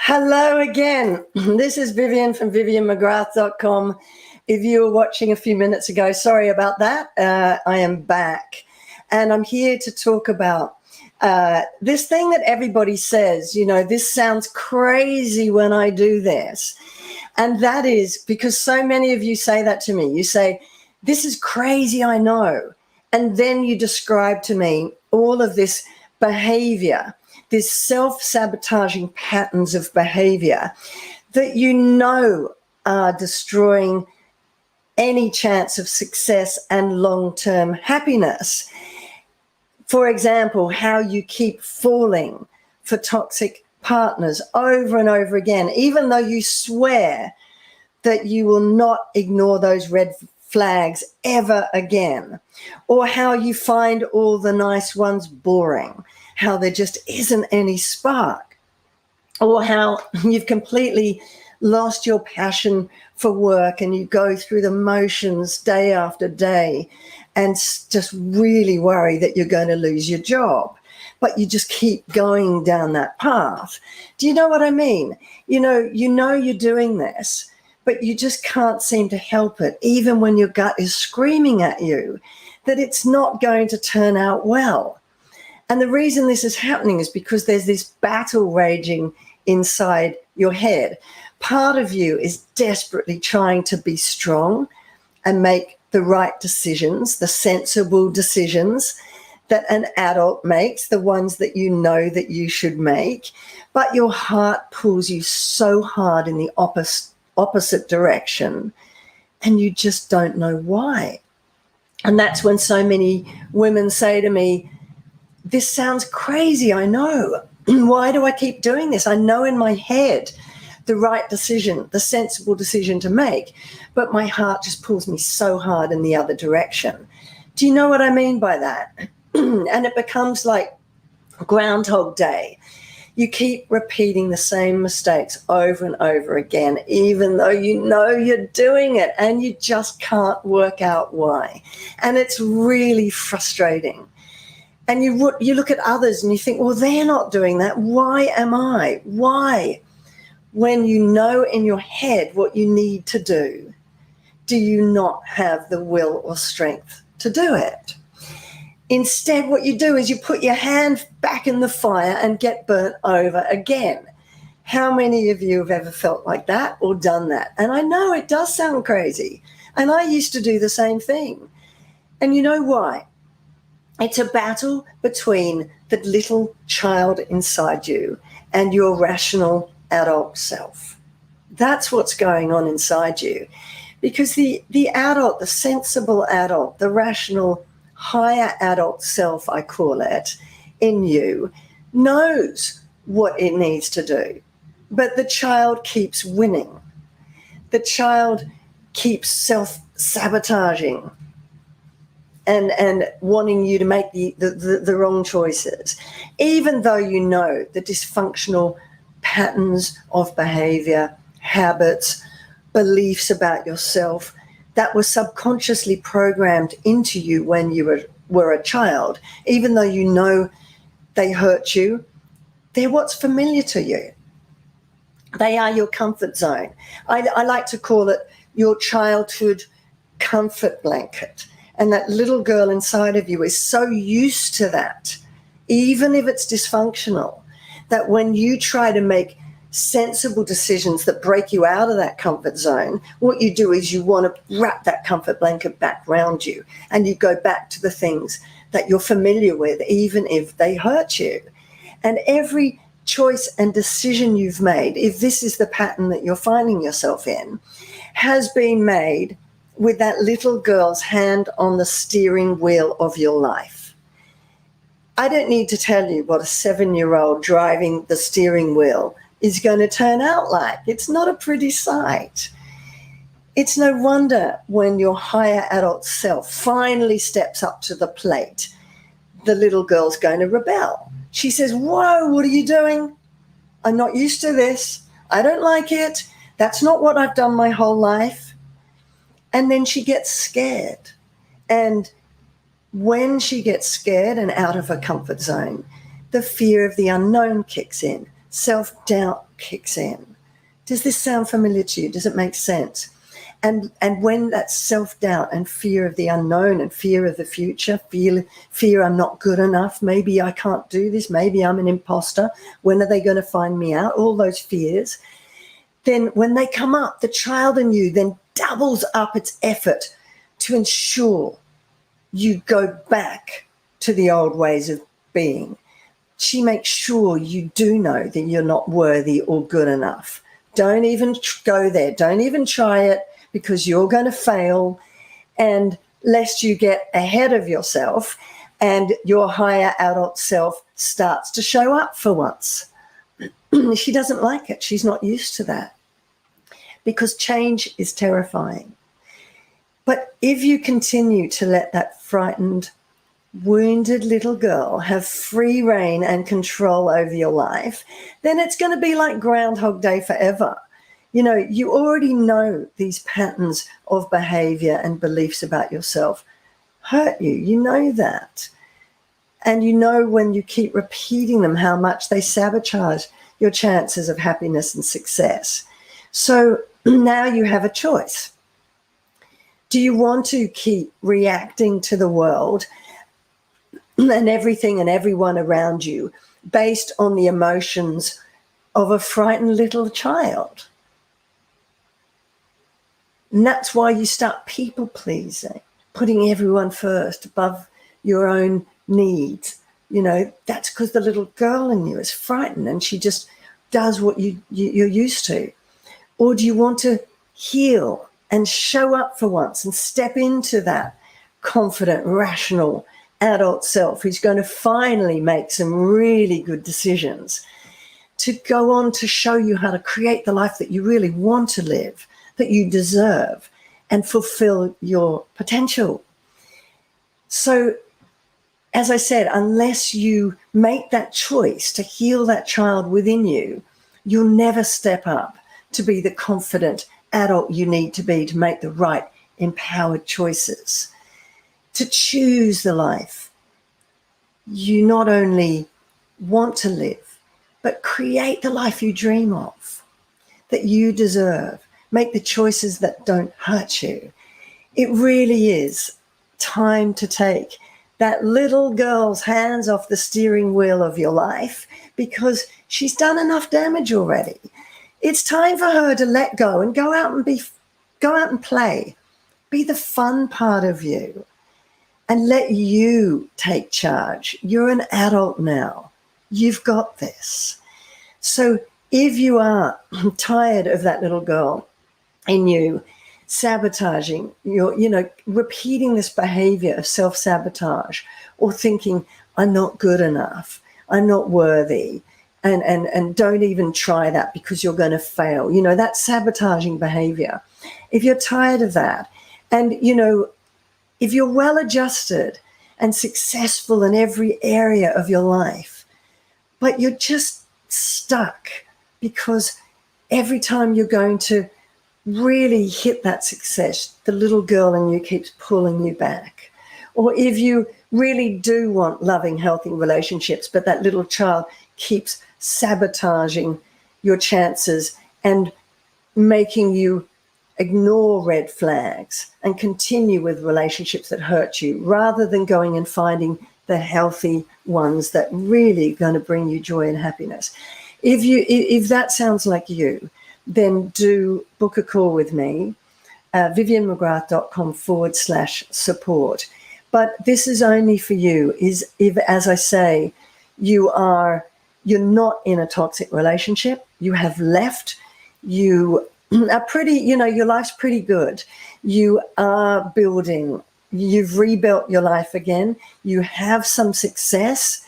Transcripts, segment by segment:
Hello again. This is Vivian from vivianmcgrath.com. If you were watching a few minutes ago, sorry about that. I am back. And I'm here to talk about this thing that everybody says, this sounds crazy when I do this. And that is because so many of you say that to me. You say, this is crazy, I know. And then you describe to me all of this behavior, this self-sabotaging patterns of behavior that are destroying any chance of success and long-term happiness. For example, how you keep falling for toxic partners over and over again, even though you swear that you will not ignore those red flags ever again, or how you find all the nice ones boring, how there just isn't any spark, or how you've completely lost your passion for work and you go through the motions day after day and just really worry that you're going to lose your job, but you just keep going down that path. Do you know what I mean? You know you're doing this, but you just can't seem to help it, even when your gut is screaming at you that it's not going to turn out well. And the reason this is happening is because there's this battle raging inside your head. Part of you is desperately trying to be strong and make the right decisions, the sensible decisions that an adult makes, the ones that you know that you should make, but your heart pulls you so hard in the opposite direction, and you just don't know why. And that's when so many women say to me, this sounds crazy, I know. Why do I keep doing this? I know in my head the right decision, the sensible decision to make, but my heart just pulls me so hard in the other direction. Do you know what I mean by that? And it becomes like Groundhog Day. You keep repeating the same mistakes over and over again, even though you know you're doing it and you just can't work out why. And it's really frustrating. And you look at others and you think, well, they're not doing that. Why am I? Why? When you know in your head what you need to do you not have the will or strength to do it? Instead, what you do is you put your hand back in the fire and get burnt over again. How many of you have ever felt like that or done that? And I know it does sound crazy. And I used to do the same thing. And you know why? It's a battle between the little child inside you and your rational adult self. That's what's going on inside you. Because the adult, the sensible adult, the rational higher adult self, I call it, in you, knows what it needs to do. But the child keeps winning. The child keeps self-sabotaging and wanting you to make the wrong choices, even though you know the dysfunctional patterns of behavior, habits, beliefs about yourself that were subconsciously programmed into you when you were a child, even though you know they hurt you, they're what's familiar to you. They are your comfort zone. I like to call it your childhood comfort blanket. And that little girl inside of you is so used to that, even if it's dysfunctional, that when you try to make sensible decisions that break you out of that comfort zone, what you do is you want to wrap that comfort blanket back around you and you go back to the things that you're familiar with, even if they hurt you. And every choice and decision you've made, if this is the pattern that you're finding yourself in, has been made with that little girl's hand on the steering wheel of your life. I don't need to tell you what a 7-year-old driving the steering wheel is going to turn out like. It's not a pretty sight. It's no wonder when your higher adult self finally steps up to the plate, the little girl's going to rebel. She says, whoa, what are you doing? I'm not used to this. I don't like it. That's not what I've done my whole life. And then she gets scared. And when she gets scared and out of her comfort zone, the fear of the unknown kicks in. self-doubt kicks in. Does this sound familiar to you? Does it make sense? And when that self-doubt and fear of the unknown and fear of the future, fear I'm not good enough, maybe I can't do this, maybe I'm an imposter, when are they going to find me out, all those fears, then when they come up, the child in you then doubles up its effort to ensure you go back to the old ways of being. She makes sure you do know that you're not worthy or good enough. Don't even go there. Don't even try it, because you're going to fail, and lest you get ahead of yourself and your higher adult self starts to show up for once. She doesn't like it. She's not used to that, because change is terrifying. But if you continue to let that frightened, wounded little girl have free reign and control over your life, then it's going to be like Groundhog Day forever. You know, you already know these patterns of behavior and beliefs about yourself hurt you. You know that. And you know when you keep repeating them how much they sabotage your chances of happiness and success. So now you have a choice. Do you want to keep reacting to the world and everything and everyone around you based on the emotions of a frightened little child? And that's why you start people pleasing, putting everyone first above your own needs. You know, that's because the little girl in you is frightened and she just does what you're used to. Or do you want to heal and show up for once and step into that confident, rational adult self who's going to finally make some really good decisions to go on to show you how to create the life that you really want to live, that you deserve, and fulfill your potential? So, as I said, unless you make that choice to heal that child within you, you'll never step up to be the confident adult you need to be to make the right empowered choices, to choose the life you not only want to live, but create the life you dream of, that you deserve. Make the choices that don't hurt you. It really is time to take that little girl's hands off the steering wheel of your life, because she's done enough damage already. It's time for her to let go and go out and play. Be the fun part of you and let you take charge. You're an adult now. You've got this. So if you are tired of that little girl in you sabotaging, repeating this behavior of self-sabotage, or thinking, I'm not good enough, I'm not worthy, and don't even try that because you're going to fail. You know, that sabotaging behavior. If you're tired of that, and, if you're well adjusted and successful in every area of your life, but you're just stuck because every time you're going to really hit that success, the little girl in you keeps pulling you back. Or if you really do want loving, healthy relationships, but that little child keeps sabotaging your chances and making you ignore red flags and continue with relationships that hurt you, rather than going and finding the healthy ones that really are going to bring you joy and happiness. If that sounds like you, then do book a call with me, vivianmcgrath.com/support. But this is only for you, if, as I say, you're not in a toxic relationship, you have left, you are pretty, your life's pretty good. You are building, you've rebuilt your life again. You have some success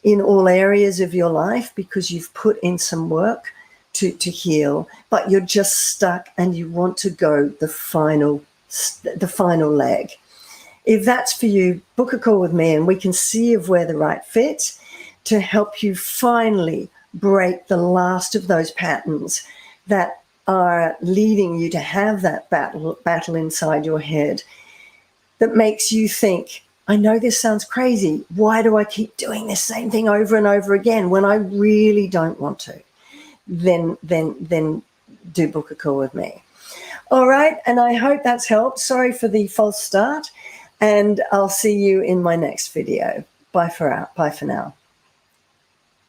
in all areas of your life because you've put in some work to heal, but you're just stuck and you want to go the final leg. If that's for you, book a call with me and we can see if we're the right fit to help you finally break the last of those patterns that are leading you to have that battle inside your head that makes you think, I know this sounds crazy. Why do I keep doing this same thing over and over again when I really don't want to? then do book a call with me. All right, and I hope that's helped. Sorry for the false start, and I'll see you in my next video. Bye for now.